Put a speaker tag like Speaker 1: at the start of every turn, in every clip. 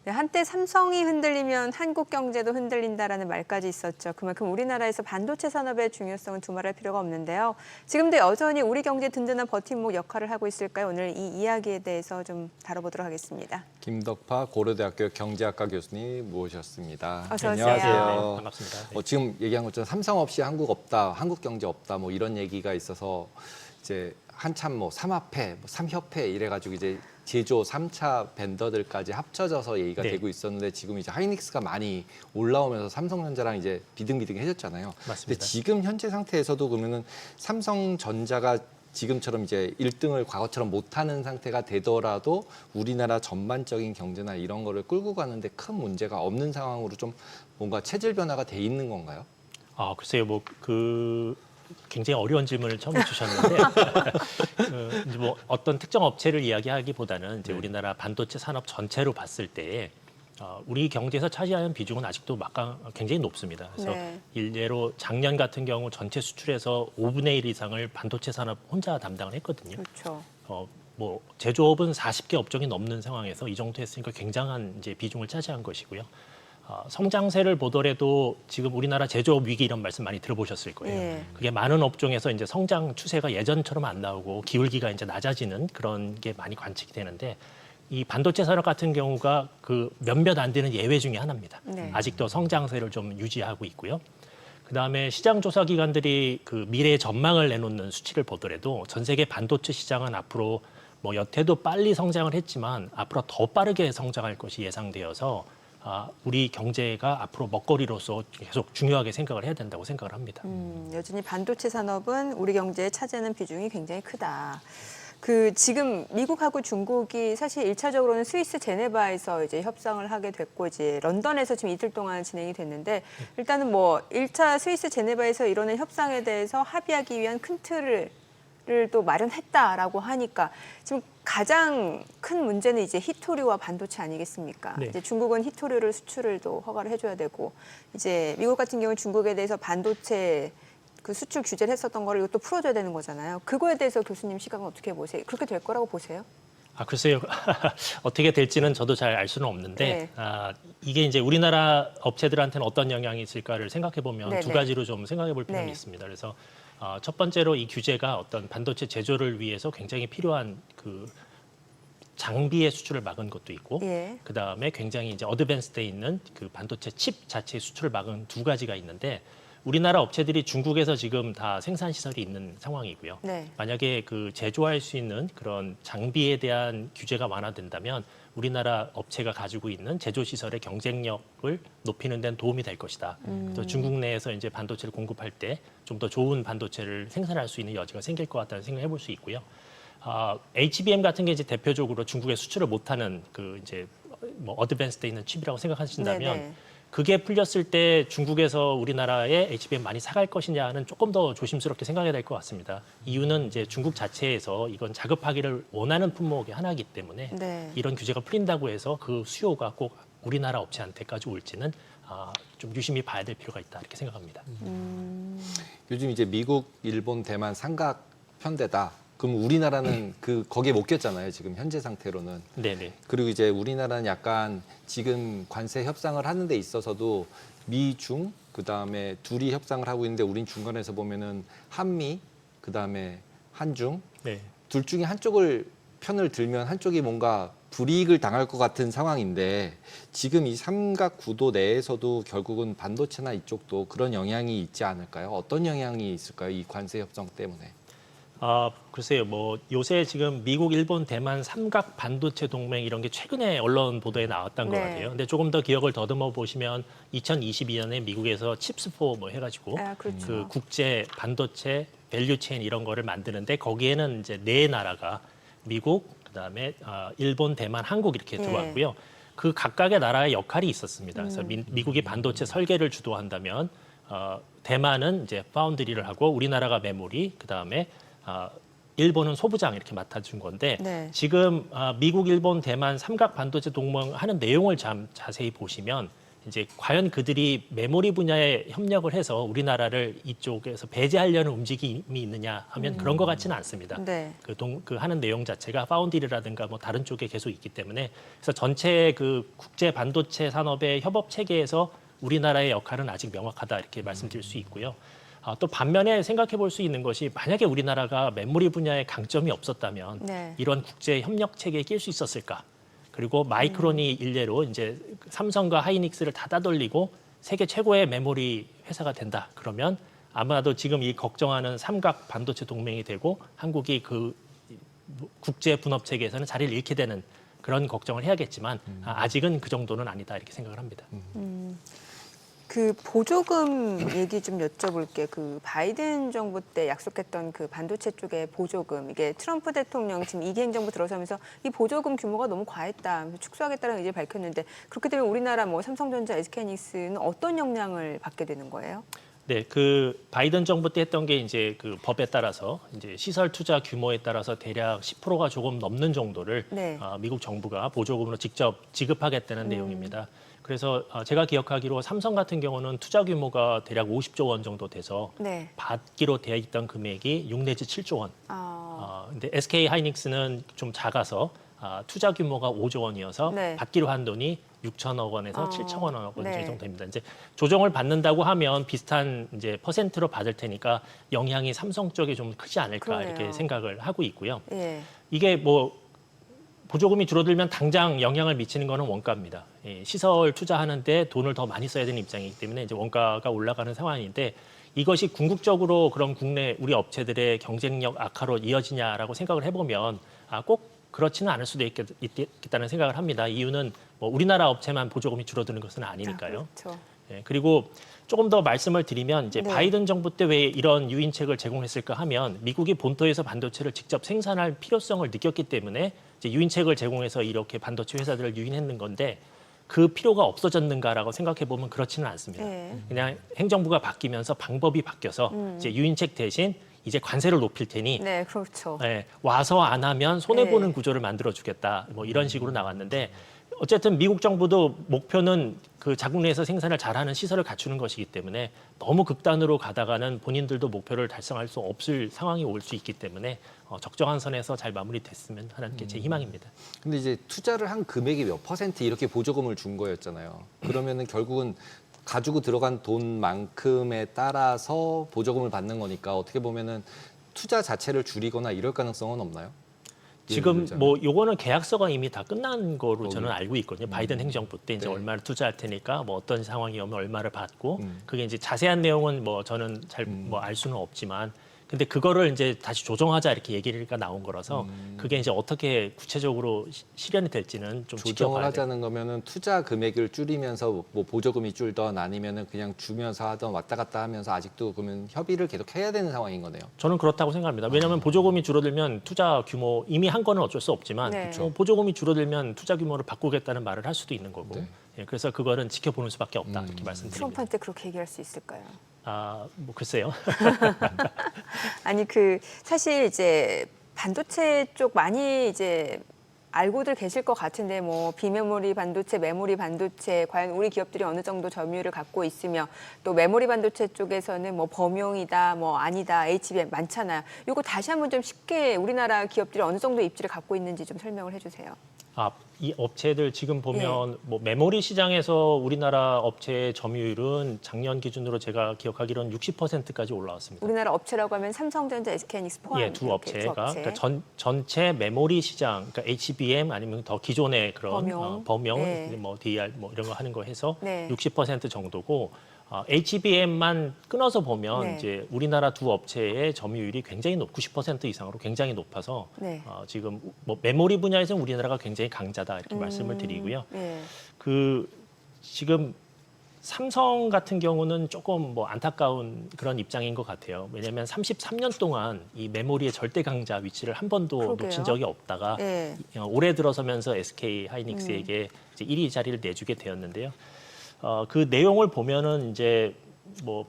Speaker 1: 네, 한때 삼성이 흔들리면 한국 경제도 흔들린다라는 말까지 있었죠. 그만큼 우리나라에서 반도체 산업의 중요성은 두말할 필요가 없는데요. 지금도 여전히 우리 경제 든든한 버팀목 역할을 하고 있을까요? 오늘 이 이야기에 대해서 좀 다뤄보도록 하겠습니다.
Speaker 2: 김덕파 고려대학교 경제학과 교수님 모셨습니다.
Speaker 1: 어서 오세요.
Speaker 2: 안녕하세요.
Speaker 3: 네, 반갑습니다. 네.
Speaker 2: 지금 얘기한 것처럼 삼성 없이 한국 없다, 한국 경제 없다, 뭐 이런 얘기가 있어서 이제 한참 뭐 삼합회, 삼협회 이래가지고 이제 제조 3차 벤더들까지 합쳐져서 얘기가
Speaker 3: 네.
Speaker 2: 되고 있었는데 지금 이제 하이닉스가 많이 올라오면서 삼성전자랑 이제 비등비등해졌잖아요.
Speaker 3: 맞습니다.
Speaker 2: 근데 지금 현재 상태에서도 그러면은 삼성전자가 지금처럼 이제 1등을 과거처럼 못하는 상태가 되더라도 우리나라 전반적인 경제나 이런 거를 끌고 가는데 큰 문제가 없는 상황으로 좀 뭔가 체질 변화가 돼 있는 건가요?
Speaker 3: 글쎄요, 굉장히 어려운 질문을 처음 주셨는데, 이제 뭐 어떤 특정 업체를 이야기하기보다는 이제 우리나라 반도체 산업 전체로 봤을 때, 우리 경제에서 차지하는 비중은 아직도 굉장히 높습니다. 그래서
Speaker 1: 네.
Speaker 3: 일례로 작년 같은 경우 전체 수출에서 5분의 1 이상을 반도체 산업 혼자 담당을 했거든요.
Speaker 1: 그렇죠.
Speaker 3: 제조업은 40개 업종이 넘는 상황에서 이 정도 했으니까 굉장한 이제 비중을 차지한 것이고요. 성장세를 보더라도 지금 우리나라 제조업 위기 이런 말씀 많이 들어보셨을 거예요.
Speaker 1: 예.
Speaker 3: 그게 많은 업종에서 이제 성장 추세가 예전처럼 안 나오고 기울기가 이제 낮아지는 그런 게 많이 관측이 되는데 이 반도체 산업 같은 경우가 그 몇몇 안 되는 예외 중에 하나입니다.
Speaker 1: 네.
Speaker 3: 아직도 성장세를 좀 유지하고 있고요. 그다음에 시장 조사 기관들이 그 미래의 전망을 내놓는 수치를 보더라도 전 세계 반도체 시장은 앞으로 뭐 여태도 빨리 성장을 했지만 앞으로 더 빠르게 성장할 것이 예상되어서 우리 경제가 앞으로 먹거리로서 계속 중요하게 생각을 해야 된다고 생각을 합니다.
Speaker 1: 여전히 반도체 산업은 우리 경제에 차지하는 비중이 굉장히 크다. 지금 미국하고 중국이 사실 1차적으로는 스위스 제네바에서 이제 협상을 하게 됐고 이제 런던에서 지금 이틀 동안 진행이 됐는데 일단은 뭐 1차 스위스 제네바에서 이뤄낸 협상에 대해서 합의하기 위한 큰 틀을 또 마련했다라고 하니까 지금 가장 큰 문제는 이제 히토류와 반도체 아니겠습니까?
Speaker 3: 네.
Speaker 1: 이제 중국은 히토류를 수출을 또 허가를 해줘야 되고 이제 미국 같은 경우는 중국에 대해서 반도체 그 수출 규제를 했었던 거를 이것도 풀어줘야 되는 거잖아요. 그거에 대해서 교수님 시각은 어떻게 보세요? 그렇게 될 거라고 보세요?
Speaker 3: 글쎄요. 어떻게 될지는 저도 잘 알 수는 없는데
Speaker 1: 네.
Speaker 3: 이게 이제 우리나라 업체들한테는 어떤 영향이 있을까를 생각해 보면
Speaker 1: 네네.
Speaker 3: 두 가지로 좀 생각해 볼 필요는
Speaker 1: 네.
Speaker 3: 있습니다. 그래서 첫 번째로 이 규제가 어떤 반도체 제조를 위해서 굉장히 필요한 그 장비의 수출을 막은 것도 있고,
Speaker 1: 예.
Speaker 3: 그 다음에 굉장히 이제 어드밴스돼 있는 그 반도체 칩 자체의 수출을 막은 두 가지가 있는데, 우리나라 업체들이 중국에서 지금 다 생산 시설이 있는 상황이고요.
Speaker 1: 네.
Speaker 3: 만약에 그 제조할 수 있는 그런 장비에 대한 규제가 완화된다면 우리나라 업체가 가지고 있는 제조 시설의 경쟁력을 높이는 데는 도움이 될 것이다. 그래서 중국 내에서 이제 반도체를 공급할 때 좀 더 좋은 반도체를 생산할 수 있는 여지가 생길 것 같다는 생각을 해볼 수 있고요. HBM 같은 게 이제 대표적으로 중국에 수출을 못하는 그 이제 뭐 어드밴스돼 있는 칩이라고 생각하신다면
Speaker 1: 네네.
Speaker 3: 그게 풀렸을 때 중국에서 우리나라에 HBM 많이 사갈 것이냐는 조금 더 조심스럽게 생각해야 될 것 같습니다. 이유는 이제 중국 자체에서 이건 자급하기를 원하는 품목의 하나이기 때문에
Speaker 1: 네.
Speaker 3: 이런 규제가 풀린다고 해서 그 수요가 꼭 우리나라 업체한테까지 올지는 좀 유심히 봐야 될 필요가 있다 이렇게 생각합니다.
Speaker 2: 요즘 이제 미국, 일본, 대만 삼각 편대다. 그럼 우리나라는 거기에 못 꼈잖아요. 지금 현재 상태로는.
Speaker 3: 네네.
Speaker 2: 그리고 이제 우리나라는 약간 지금 관세 협상을 하는 데 있어서도 미, 중, 그다음에 둘이 협상을 하고 있는데 우린 중간에서 보면은 한미, 그다음에 한중
Speaker 3: 네.
Speaker 2: 둘 중에 한쪽을 편을 들면 한쪽이 뭔가 불이익을 당할 것 같은 상황인데 지금 이 삼각 구도 내에서도 결국은 반도체나 이쪽도 그런 영향이 있지 않을까요? 어떤 영향이 있을까요? 이 관세 협상 때문에.
Speaker 3: 글쎄요. 뭐 요새 지금 미국, 일본, 대만 삼각 반도체 동맹 이런 게 최근에 언론 보도에 나왔던 것
Speaker 1: 네.
Speaker 3: 같아요. 근데 조금 더 기억을 더듬어 보시면 2022년에 미국에서 칩스4 뭐 해가지고
Speaker 1: 그렇죠.
Speaker 3: 그 국제 반도체 밸류체인 이런 거를 만드는데 거기에는 이제 네 나라가 미국, 그다음에 일본, 대만, 한국 이렇게
Speaker 1: 예.
Speaker 3: 들어왔고요. 그 각각의 나라의 역할이 있었습니다. 그래서 미국이 반도체 설계를 주도한다면 대만은 이제 파운드리를 하고 우리나라가 메모리, 그다음에 일본은 소부장 이렇게 맡아준 건데
Speaker 1: 네.
Speaker 3: 지금 미국, 일본, 대만 삼각 반도체 동맹 하는 내용을 자세히 보시면 이제 과연 그들이 메모리 분야에 협력을 해서 우리나라를 이쪽에서 배제하려는 움직임이 있느냐 하면 그런 것 같지는 않습니다.
Speaker 1: 네.
Speaker 3: 그 하는 내용 자체가 파운드리라든가 뭐 다른 쪽에 계속 있기 때문에 그래서 전체 그 국제 반도체 산업의 협업 체계에서 우리나라의 역할은 아직 명확하다 이렇게 말씀드릴 수 있고요. 또 반면에 생각해 볼 수 있는 것이 만약에 우리나라가 메모리 분야에 강점이 없었다면
Speaker 1: 네.
Speaker 3: 이런 국제 협력 체계에 낄 수 있었을까? 그리고 마이크론이 일례로 이제 삼성과 하이닉스를 다 따돌리고 세계 최고의 메모리 회사가 된다. 그러면 아마도 지금 이 걱정하는 삼각 반도체 동맹이 되고 한국이 그 국제 분업 체계에서는 자리를 잃게 되는 그런 걱정을 해야겠지만 아직은 그 정도는 아니다 이렇게 생각을 합니다.
Speaker 1: 그 보조금 얘기 좀 여쭤볼게. 그 바이든 정부 때 약속했던 그 반도체 쪽의 보조금, 이게 트럼프 대통령 지금 2기 행정부 들어서면서 이 보조금 규모가 너무 과했다, 축소하겠다는 의지를 밝혔는데, 그렇게 되면 우리나라 뭐 삼성전자, SK하이닉스는 어떤 영향을 받게 되는 거예요?
Speaker 3: 네, 그 바이든 정부 때 했던 게 이제 그 법에 따라서 이제 시설 투자 규모에 따라서 대략 10%가 조금 넘는 정도를
Speaker 1: 네.
Speaker 3: 미국 정부가 보조금으로 직접 지급하겠다는 내용입니다. 그래서 제가 기억하기로 삼성 같은 경우는 투자 규모가 대략 50조 원 정도 돼서
Speaker 1: 네.
Speaker 3: 받기로 되어 있던 금액이 6 내지 7조 원. 근데 SK 하이닉스는 좀 작아서 투자 규모가 5조 원이어서
Speaker 1: 네.
Speaker 3: 받기로 한 돈이 6천억 원에서 7천억 원
Speaker 1: 네.
Speaker 3: 정도 됩니다. 이제 조정을 받는다고 하면 비슷한 이제 퍼센트로 받을 테니까 영향이 삼성 쪽에 좀 크지 않을까
Speaker 1: 그러네요.
Speaker 3: 이렇게 생각을 하고 있고요.
Speaker 1: 예.
Speaker 3: 이게 뭐 보조금이 줄어들면 당장 영향을 미치는 거는 원가입니다. 시설 투자하는데 돈을 더 많이 써야 되는 입장이기 때문에 이제 원가가 올라가는 상황인데 이것이 궁극적으로 그런 국내 우리 업체들의 경쟁력 악화로 이어지냐라고 생각을 해보면 꼭 그렇지는 않을 수도 있겠다는 생각을 합니다. 이유는 뭐 우리나라 업체만 보조금이 줄어드는 것은 아니니까요.
Speaker 1: 그렇죠.
Speaker 3: 그리고 조금 더 말씀을 드리면 이제
Speaker 1: 네.
Speaker 3: 바이든 정부 때 왜 이런 유인책을 제공했을까 하면 미국이 본토에서 반도체를 직접 생산할 필요성을 느꼈기 때문에 이제 유인책을 제공해서 이렇게 반도체 회사들을 유인했는 건데 그 필요가 없어졌는가라고 생각해 보면 그렇지는 않습니다.
Speaker 1: 네.
Speaker 3: 그냥 행정부가 바뀌면서 방법이 바뀌어서 이제 유인책 대신 이제 관세를 높일 테니
Speaker 1: 네, 그렇죠.
Speaker 3: 와서 안 하면 손해 보는
Speaker 1: 네.
Speaker 3: 구조를 만들어 주겠다. 뭐 이런 식으로 나왔는데 어쨌든 미국 정부도 목표는 그 자국 내에서 생산을 잘하는 시설을 갖추는 것이기 때문에 너무 극단으로 가다가는 본인들도 목표를 달성할 수 없을 상황이 올 수 있기 때문에 적정한 선에서 잘 마무리됐으면 하는 게 제 희망입니다.
Speaker 2: 근데 이제 투자를 한 금액이 몇 퍼센트 이렇게 보조금을 준 거였잖아요. 그러면은 결국은 가지고 들어간 돈만큼에 따라서 보조금을 받는 거니까 어떻게 보면은 투자 자체를 줄이거나 이럴 가능성은 없나요?
Speaker 3: 지금
Speaker 2: 들자면.
Speaker 3: 뭐 요거는 계약서가 이미 다 끝난 거로 저는 알고 있거든요. 바이든 행정부 때 이제
Speaker 2: 네.
Speaker 3: 얼마를 투자할 테니까 뭐 어떤 상황이 오면 얼마를 받고 그게 이제 자세한 내용은 뭐 저는 잘 뭐 알 수는 없지만 근데 그거를 이제 다시 조정하자 이렇게 얘기가 나온 거라서 그게 이제 어떻게 구체적으로 실현이 될지는 좀
Speaker 2: 조정을
Speaker 3: 지켜봐야 돼요.
Speaker 2: 하자는 거면은 투자 금액을 줄이면서 뭐 보조금이 줄던 아니면은 그냥 주면서 하던 왔다 갔다 하면서 아직도 그러면 협의를 계속 해야 되는 상황인 거네요.
Speaker 3: 저는 그렇다고 생각합니다. 왜냐하면 보조금이 줄어들면 투자 규모 이미 한 거는 어쩔 수 없지만
Speaker 1: 네.
Speaker 3: 보조금이 줄어들면 투자 규모를 바꾸겠다는 말을 할 수도 있는 거고
Speaker 2: 네.
Speaker 3: 그래서 그거는 지켜보는 수밖에 없다 이렇게 말씀드립니다.
Speaker 1: 트럼프한테 그렇게 얘기할 수 있을까요?
Speaker 3: 뭐 글쎄요.
Speaker 1: 아니 사실 이제 반도체 쪽 많이 이제 알고들 계실 것 같은데 뭐 비메모리 반도체, 메모리 반도체 과연 우리 기업들이 어느 정도 점유율을 갖고 있으며 또 메모리 반도체 쪽에서는 뭐 범용이다, 뭐 아니다, HBM 많잖아요. 이거 다시 한번 좀 쉽게 우리나라 기업들이 어느 정도 입지를 갖고 있는지 좀 설명을 해주세요.
Speaker 3: 이 업체들 지금 보면 뭐 메모리 시장에서 우리나라 업체의 점유율은 작년 기준으로 제가 기억하기로는 60%까지 올라왔습니다.
Speaker 1: 우리나라 업체라고 하면 삼성전자, SK하이닉스 포함
Speaker 3: 두
Speaker 1: 이렇게
Speaker 3: 업체가
Speaker 1: 두 업체.
Speaker 3: 그러니까 전체 메모리 시장, 그러니까 HBM 아니면 더 기존의 그런 범용,
Speaker 1: 네.
Speaker 3: 뭐 DR 뭐 이런 거 하는 거 해서
Speaker 1: 네.
Speaker 3: 60% 정도고 HBM만 끊어서 보면
Speaker 1: 네.
Speaker 3: 이제 우리나라 두 업체의 점유율이 굉장히 90% 이상으로 굉장히 높아서
Speaker 1: 네.
Speaker 3: 지금 뭐 메모리 분야에서는 우리나라가 굉장히 강자다 이렇게 말씀을 드리고요.
Speaker 1: 네.
Speaker 3: 지금 삼성 같은 경우는 조금 뭐 안타까운 그런 입장인 것 같아요. 왜냐하면 33년 동안 이 메모리의 절대 강자 위치를 한 번도
Speaker 1: 그러게요.
Speaker 3: 놓친 적이 없다가
Speaker 1: 네.
Speaker 3: 올해 들어서면서 SK 하이닉스에게 이제 1위 자리를 내주게 되었는데요. 그 내용을 보면은 이제 뭐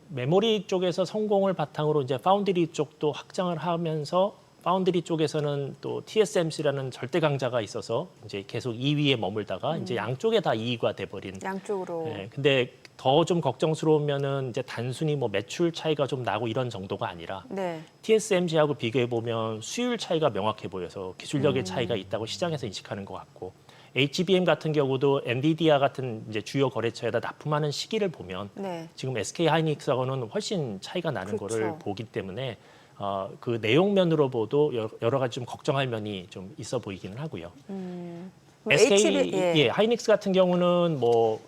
Speaker 3: 메모리 쪽에서 성공을 바탕으로 이제 파운드리 쪽도 확장을 하면서 파운드리 쪽에서는 또 TSMC라는 절대 강자가 있어서 이제 계속 2위에 머물다가 이제 양쪽에 다 2위가 돼버린.
Speaker 1: 양쪽으로.
Speaker 3: 네, 근데 더 좀 걱정스러우면은 이제 단순히 뭐 매출 차이가 좀 나고 이런 정도가 아니라
Speaker 1: 네.
Speaker 3: TSMC하고 비교해 보면 수율 차이가 명확해 보여서 기술력의 차이가 있다고 시장에서 인식하는 것 같고 HBM 같은 경우도 엔비디아 같은 이제 주요 거래처에다 납품하는 시기를 보면
Speaker 1: 네.
Speaker 3: 지금 SK 하이닉스하고는 훨씬 차이가 나는
Speaker 1: 그렇죠.
Speaker 3: 거를 보기 때문에 그 내용면으로 보도 여러 가지 좀 걱정할 면이 좀 있어 보이기는 하고요. SK
Speaker 1: 예.
Speaker 3: 하이닉스 같은 경우는 뭐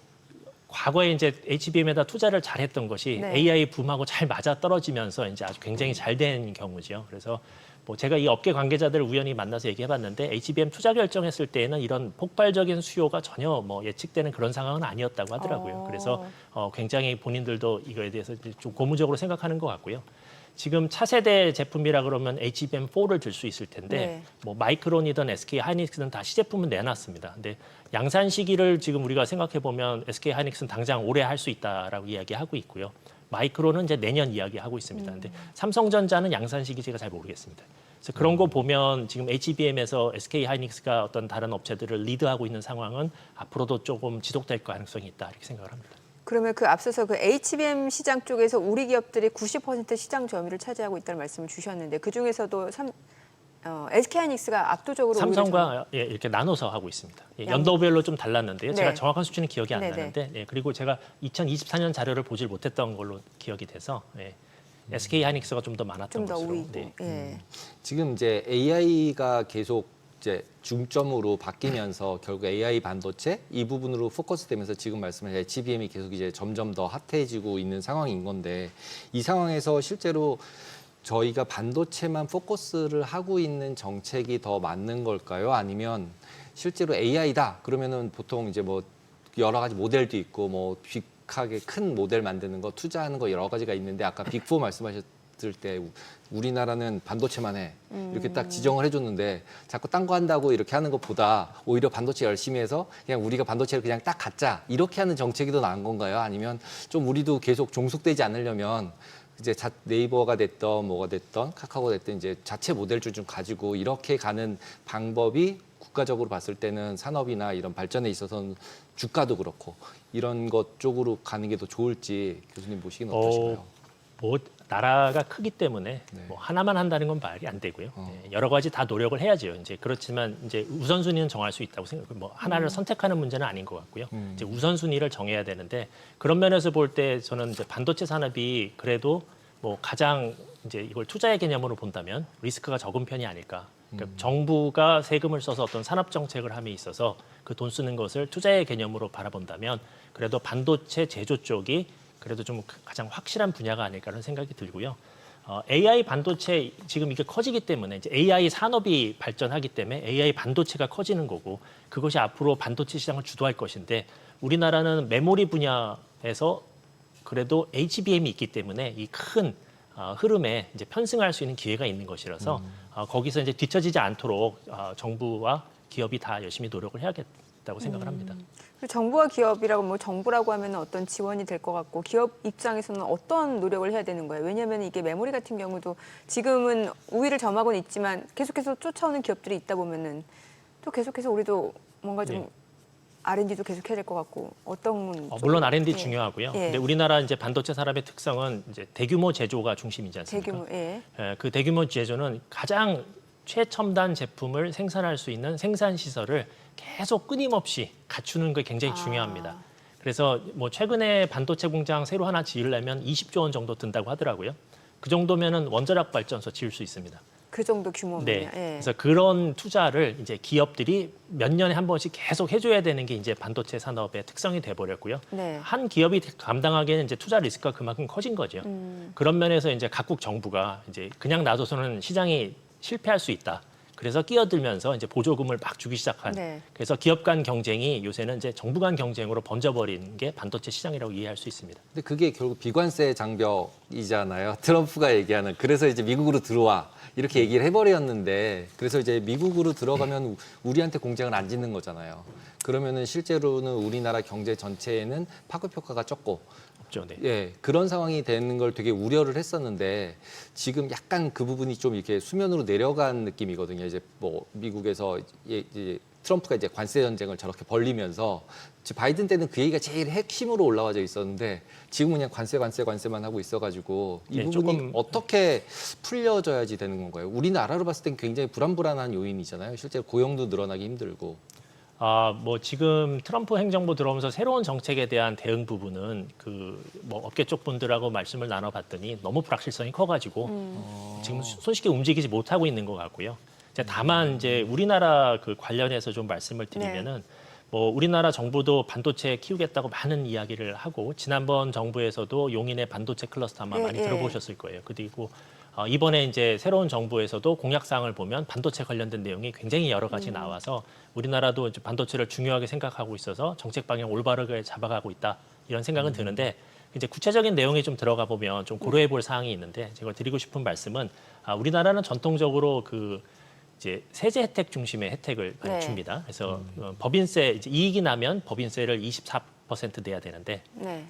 Speaker 3: 과거에 이제 HBM에다 투자를 잘했던 것이
Speaker 1: 네.
Speaker 3: AI 붐하고 잘 맞아 떨어지면서 이제 아주 굉장히 잘 된 경우죠. 그래서 뭐 제가 이 업계 관계자들을 우연히 만나서 얘기해봤는데 HBM 투자 결정했을 때에는 이런 폭발적인 수요가 전혀 뭐 예측되는 그런 상황은 아니었다고 하더라고요. 그래서 굉장히 본인들도 이거에 대해서 좀 고무적으로 생각하는 것 같고요. 지금 차세대 제품이라 그러면 HBM4를 들 수 있을 텐데
Speaker 1: 네.
Speaker 3: 뭐 마이크론이든 SK 하이닉스는 다 시제품은 내놨습니다. 근데 양산 시기를 지금 우리가 생각해 보면 SK 하이닉스는 당장 올해 할 수 있다라고 이야기하고 있고요. 마이크론은 이제 내년 이야기하고 있습니다. 근데 삼성전자는 양산 시기 제가 잘 모르겠습니다. 그래서 그런 거 보면 지금 HBM에서 SK 하이닉스가 어떤 다른 업체들을 리드하고 있는 상황은 앞으로도 조금 지속될 가능성이 있다 이렇게 생각을 합니다.
Speaker 1: 그러면 그 앞서서 그 HBM 시장 쪽에서 우리 기업들이 90% 시장 점유율을 차지하고 있다는 말씀을 주셨는데 그 중에서도 SK하이닉스가 압도적으로
Speaker 3: 삼성과 이렇게 나눠서 하고 있습니다. 연도별로 좀 달랐는데요. 제가
Speaker 1: 네.
Speaker 3: 정확한 수치는 기억이 안
Speaker 1: 네네.
Speaker 3: 나는데 그리고 제가 2024년 자료를 보질 못했던 걸로 기억이 돼서 SK하이닉스가 좀 더 많았던
Speaker 1: 좀 더
Speaker 3: 것으로.
Speaker 1: 우위고.
Speaker 3: 네.
Speaker 1: 예.
Speaker 2: 지금 이제 AI가 계속 이제 중점으로 바뀌면서 결국 AI 반도체 이 부분으로 포커스되면서 지금 말씀하신 HBM이 계속 이제 점점 더 핫해지고 있는 상황인 건데 이 상황에서 실제로 저희가 반도체만 포커스를 하고 있는 정책이 더 맞는 걸까요? 아니면 실제로 AI다 그러면은 보통 이제 뭐 여러 가지 모델도 있고 뭐 빅하게 큰 모델 만드는 거 투자하는 거 여러 가지가 있는데 아까 빅4 말씀하셨을 때 우리나라는 반도체만 해 이렇게 딱 지정을 해줬는데 자꾸 딴 거 한다고 이렇게 하는 것보다 오히려 반도체 열심히 해서 그냥 우리가 반도체를 그냥 딱 갖자 이렇게 하는 정책이 더 나은 건가요? 아니면 좀 우리도 계속 종속되지 않으려면 이제 네이버가 됐던 뭐가 됐던 카카오가 됐던 이제 자체 모델을 좀 가지고 이렇게 가는 방법이 국가적으로 봤을 때는 산업이나 이런 발전에 있어서는 주가도 그렇고 이런 것 쪽으로 가는 게 더 좋을지 교수님 보시기는 어떠신가요?
Speaker 3: 뭐 나라가 크기 때문에
Speaker 2: 네.
Speaker 3: 뭐 하나만 한다는 건 말이 안 되고요. 여러 가지 다 노력을 해야죠. 이제 그렇지만 이제 우선순위는 정할 수 있다고 생각해요. 뭐 하나를 선택하는 문제는 아닌 것 같고요. 이제 우선순위를 정해야 되는데 그런 면에서 볼 때 저는 이제 반도체 산업이 그래도 뭐 가장 이제 이걸 투자의 개념으로 본다면 리스크가 적은 편이 아닐까. 그러니까 정부가 세금을 써서 어떤 산업 정책을 함에 있어서 그 돈 쓰는 것을 투자의 개념으로 바라본다면 그래도 반도체 제조 쪽이 그래도 좀 가장 확실한 분야가 아닐까라는 생각이 들고요. AI 반도체 지금 이게 커지기 때문에 이제 AI 산업이 발전하기 때문에 AI 반도체가 커지는 거고 그것이 앞으로 반도체 시장을 주도할 것인데 우리나라는 메모리 분야에서 그래도 HBM이 있기 때문에 이 큰 흐름에 이제 편승할 수 있는 기회가 있는 것이라서 거기서 이제 뒤처지지 않도록 정부와 기업이 다 열심히 노력을 해야겠다고 생각을 합니다.
Speaker 1: 그리고 정부와 기업이라고 뭐 정부라고 하면 어떤 지원이 될 것 같고 기업 입장에서는 어떤 노력을 해야 되는 거예요? 왜냐하면 이게 메모리 같은 경우도 지금은 우위를 점하고는 있지만 계속해서 쫓아오는 기업들이 있다 보면은 또 계속해서 우리도 뭔가 좀
Speaker 3: 네.
Speaker 1: R&D도 계속 해야 될 것 같고 어떤
Speaker 3: 물론 R&D
Speaker 1: 예.
Speaker 3: 중요하고요.
Speaker 1: 예.
Speaker 3: 근데 우리나라 이제 반도체 산업의 특성은 이제 대규모 제조가 중심이지 않습니까?
Speaker 1: 대규모 예.
Speaker 3: 그 대규모 제조는 가장 최첨단 제품을 생산할 수 있는 생산 시설을 계속 끊임없이 갖추는 게 굉장히 중요합니다. 그래서 뭐 최근에 반도체 공장 새로 하나 지으려면 20조 원 정도 든다고 하더라고요. 그 정도면은 원자력 발전소 지을 수 있습니다.
Speaker 1: 그 정도 규모면
Speaker 3: 네.
Speaker 1: 예.
Speaker 3: 그래서 그런 투자를 이제 기업들이 몇 년에 한 번씩 계속 해줘야 되는 게 이제 반도체 산업의 특성이 돼버렸고요.
Speaker 1: 네.
Speaker 3: 한 기업이 감당하기에는 이제 투자 리스크가 그만큼 커진 거죠. 그런 면에서 이제 각국 정부가 이제 그냥 놔둬서는 시장이 실패할 수 있다. 그래서 끼어들면서 이제 보조금을 막 주기 시작한.
Speaker 1: 네.
Speaker 3: 그래서 기업 간 경쟁이 요새는 이제 정부 간 경쟁으로 번져버린 게 반도체 시장이라고 이해할 수 있습니다.
Speaker 2: 근데 그게 결국 비관세 장벽이잖아요. 트럼프가 얘기하는. 그래서 이제 미국으로 들어와 이렇게 얘기를 해버렸는데 그래서 이제 미국으로 들어가면 우리한테 공장을 안 짓는 거잖아요. 그러면은 실제로는 우리나라 경제 전체에는 파급 효과가 적고
Speaker 3: 없죠. 네.
Speaker 2: 예, 그런 상황이 되는 걸 되게 우려를 했었는데 지금 약간 그 부분이 좀 이렇게 수면으로 내려간 느낌이거든요. 이제 뭐 미국에서 이제 트럼프가 이제 관세 전쟁을 저렇게 벌리면서 바이든 때는 그 얘기가 제일 핵심으로 올라와져 있었는데 지금은 그냥 관세만 하고 있어가지고 이
Speaker 3: 네,
Speaker 2: 부분이
Speaker 3: 조금
Speaker 2: 어떻게 풀려져야지 되는 건가요? 우리나라로 봤을 땐 굉장히 불안한 요인이잖아요. 실제로 고용도 늘어나기 힘들고.
Speaker 3: 뭐 지금 트럼프 행정부 들어오면서 새로운 정책에 대한 대응 부분은 그 뭐 업계 쪽 분들하고 말씀을 나눠봤더니 너무 불확실성이 커가지고 지금 손쉽게 움직이지 못하고 있는 것 같고요. 다만 이제 우리나라 그 관련해서 좀 말씀을 드리면은 뭐 우리나라 정부도 반도체 키우겠다고 많은 이야기를 하고 지난번 정부에서도 용인의 반도체 클러스터 아마 많이 들어보셨을 거예요. 그리고 이번에 이제 새로운 정부에서도 공약사항을 보면 반도체 관련된 내용이 굉장히 여러 가지 나와서 우리나라도 이제 반도체를 중요하게 생각하고 있어서 정책 방향 올바르게 잡아가고 있다 이런 생각은 드는데 이제 구체적인 내용이 좀 들어가 보면 좀 고려해 볼 사항이 있는데 제가 드리고 싶은 말씀은 우리나라는 전통적으로 그 이제 세제 혜택 중심의 혜택을 많이 줍니다. 그래서 법인세 이제 이익이 나면 법인세를 24% 내야 되는데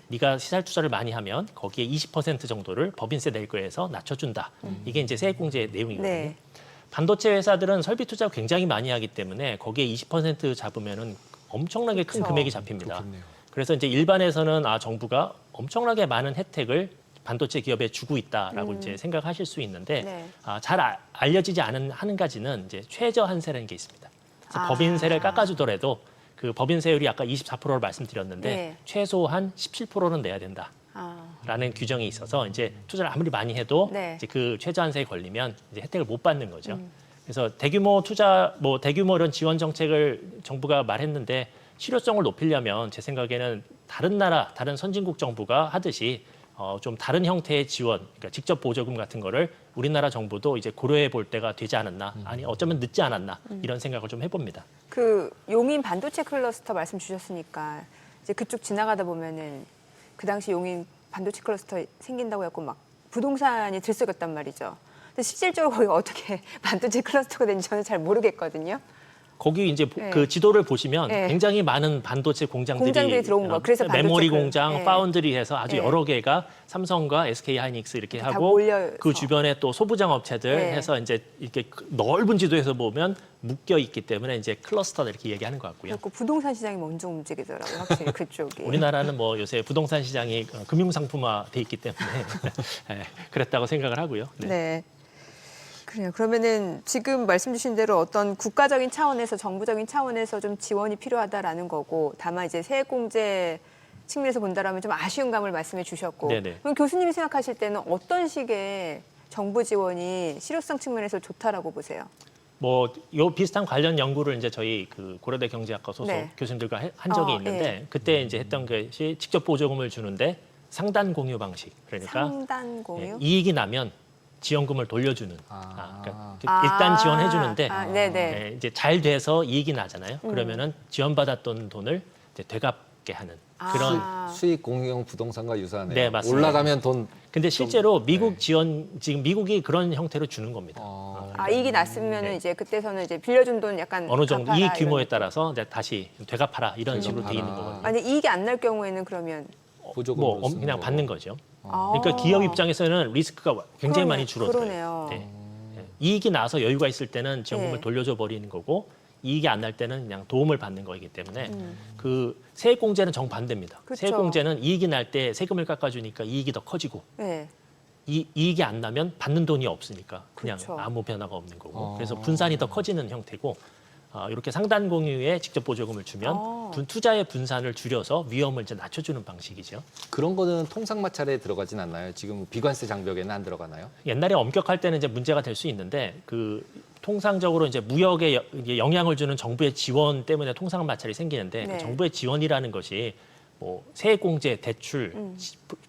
Speaker 3: 네가 시설 투자를 많이 하면 거기에 20% 정도를 법인세 낼 거에서 낮춰준다. 이게 이제 세액공제 내용이거든요. 반도체 회사들은 설비 투자 굉장히 많이 하기 때문에 거기에 20% 잡으면은 엄청나게 큰 금액이 잡힙니다.
Speaker 2: 그렇겠네요.
Speaker 3: 그래서 이제 일반에서는 정부가 엄청나게 많은 혜택을 반도체 기업에 주고 있다라고 이제 생각하실 수 있는데 잘 알려지지 않은 한 가지는 이제 최저 한세라는 게 있습니다. 그래서 법인세를 깎아주더라도 그 법인세율이 아까 24%를 말씀드렸는데 최소한 17%는 내야 된다. 라는 규정이 있어서 이제 투자를 아무리 많이 해도 이제 그 최저한세에 걸리면 이제 혜택을 못 받는 거죠. 그래서 대규모 투자, 뭐 대규모 이런 지원 정책을 정부가 말했는데 실효성을 높이려면 제 생각에는 다른 나라, 다른 선진국 정부가 하듯이 좀 다른 형태의 지원, 그러니까 직접 보조금 같은 거를 우리나라 정부도 이제 고려해 볼 때가 되지 않았나, 아니 어쩌면 늦지 않았나 이런 생각을 좀 해봅니다.
Speaker 1: 그 용인 반도체 클러스터 말씀 주셨으니까 이제 그쪽 지나가다 보면은 그 당시 용인 반도체 클러스터 생긴다고 해갖고 막 부동산이 들썩였단 말이죠. 근데 실질적으로 거기가 어떻게 반도체 클러스터가 된지 저는 잘 모르겠거든요.
Speaker 3: 거기 이제 그 지도를 보시면 굉장히 많은 반도체 공장들이
Speaker 1: 들어온 거. 그래서
Speaker 3: 메모리 공장, 파운드리 해서 아주 여러 개가 삼성과 SK 하이닉스 이렇게 하고 그 주변에 또 소부장 업체들 해서 이제 이렇게 넓은 지도에서 보면 묶여 있기 때문에 이제 클러스터다 이렇게 얘기하는 것 같고요.
Speaker 1: 그리고 부동산 시장이 먼저 움직이더라고요. 확실히 그쪽이.
Speaker 3: 우리나라는 뭐 요새 부동산 시장이 금융상품화 돼 있기 때문에 그랬다고 생각을 하고요.
Speaker 1: 네. 그래요. 그러면은 지금 말씀 주신 대로 어떤 국가적인 차원에서 정부적인 차원에서 좀 지원이 필요하다라는 거고 다만 이제 세액공제 측면에서 본다라면 좀 아쉬운 감을 말씀해 주셨고 그럼 교수님이 생각하실 때는 어떤 식의 정부 지원이 실효성 측면에서 좋다라고 보세요?
Speaker 3: 뭐 요 비슷한 관련 연구를 이제 저희 그 고려대 경제학과 소속 교수님들과 한 적이 있는데 그때 이제 했던 것이 직접 보조금을 주는데 상단 공유 방식 그러니까
Speaker 1: 상단 공유?
Speaker 3: 이익이 나면 지원금을 돌려주는. 그러니까 일단 지원해 주는데 이제 잘 돼서 이익이 나잖아요. 그러면은 지원받았던 돈을 이제 되갚게 하는 그런
Speaker 2: 수익 공유형 부동산과 유사하네요.
Speaker 3: 네, 맞습니다.
Speaker 2: 올라가면 돈.
Speaker 3: 근데 실제로 미국 지원 지금 미국이 그런 형태로 주는 겁니다.
Speaker 1: 이익이 났으면은 이제 그때서는 이제 빌려준 돈 약간
Speaker 3: 어느 정도
Speaker 1: 갚아라,
Speaker 3: 이익 규모에
Speaker 1: 이런
Speaker 3: 따라서 되갚아라 되갚아라 이런 식으로 돼 있는 거거든요.
Speaker 1: 아니 이익이 안 날 경우에는 그러면
Speaker 2: 보조금으로
Speaker 3: 뭐
Speaker 2: 쓰는
Speaker 3: 그냥
Speaker 2: 거고.
Speaker 3: 받는 거죠. 그러니까 기업 입장에서는 리스크가 굉장히 많이 줄어들어요.
Speaker 1: 그러네요.
Speaker 3: 이익이 나서 여유가 있을 때는 지원금을 돌려줘 버리는 거고 이익이 안 날 때는 그냥 도움을 받는 거이기 때문에 그 세액공제는 정반대입니다. 세액공제는 이익이 날 때 세금을 깎아주니까 이익이 더 커지고 이익이 안 나면 받는 돈이 없으니까 그냥 아무 변화가 없는 거고 그래서 분산이 더 커지는 형태고 이렇게 상단 공유에 직접 보조금을 주면 투자의 분산을 줄여서 위험을 이제 낮춰주는 방식이죠.
Speaker 2: 그런 거는 통상 마찰에 들어가진 않나요? 지금 비관세 장벽에는 안 들어가나요?
Speaker 3: 옛날에 엄격할 때는 이제 문제가 될 수 있는데 그 통상적으로 이제 무역에 영향을 주는 정부의 지원 때문에 통상 마찰이 생기는데 그 정부의 지원이라는 것이 뭐 세액공제, 대출,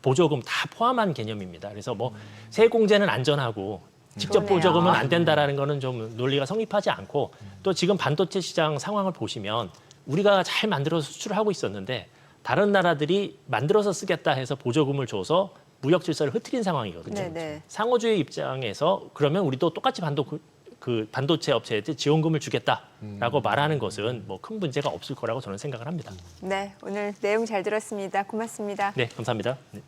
Speaker 3: 보조금 다 포함한 개념입니다. 그래서 뭐 세액공제는 안전하고 직접 보조금은 안 된다라는 거는 좀 논리가 성립하지 않고 또 지금 반도체 시장 상황을 보시면 우리가 잘 만들어서 수출을 하고 있었는데 다른 나라들이 만들어서 쓰겠다 해서 보조금을 줘서 무역 질서를 흐트린 상황이거든요. 상호주의 입장에서 그러면 우리도 똑같이 그 반도체 업체한테 지원금을 주겠다라고 말하는 것은 뭐 큰 문제가 없을 거라고 저는 생각을 합니다.
Speaker 1: 네, 오늘 내용 잘 들었습니다. 고맙습니다.
Speaker 3: 네, 감사합니다. 네.